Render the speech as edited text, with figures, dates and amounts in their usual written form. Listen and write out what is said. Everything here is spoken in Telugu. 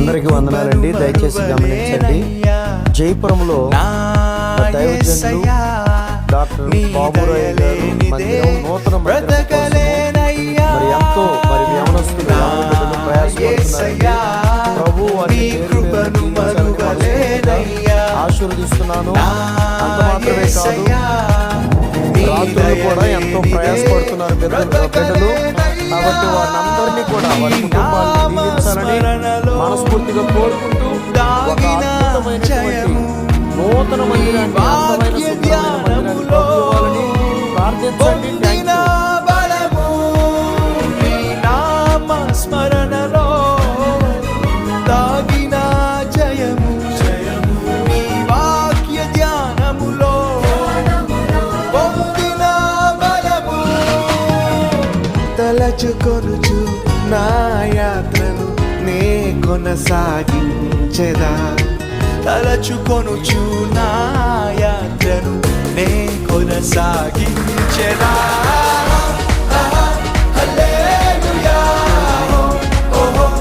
అందరికీ వందనాలండి. దయచేసి గమనించండి. జైపురంలో దైవజనులు డాక్టర్ బాబురాయ గారు మందిరం, నూతన మందిరం మరి ఎంతో యవనస్తులు ప్రయాసపడుతున్నారు. ప్రభు వారి ఆశీర్వదిస్తున్నాను. అంత మాత్రమే కాదు, రాత్రులు కూడా ఎంతో ప్రయాసపడుతున్నారు బిడ్డలు. కాబట్టి వారందరినీ కూడా వారి కుటుంబాలను దీవించాలని మనస్ఫూర్తిగా కోరుకుంటూ ఒక అద్భుతమైనటువంటి నూతన మందిరాన్ని, అందమైన శుభ్రమైన మందిరాన్ని పొందుకోవాలని ప్రార్థించండి. స్మరణలో దాగిన జయము, నీ వాక్య ధ్యానములో పొందిన బలము, తలచుకొనుచు నా యాత్రను నే కొనసాగించెదా, తలచుకొనుచు నా యాత్రను నే కొనసాగించెదా.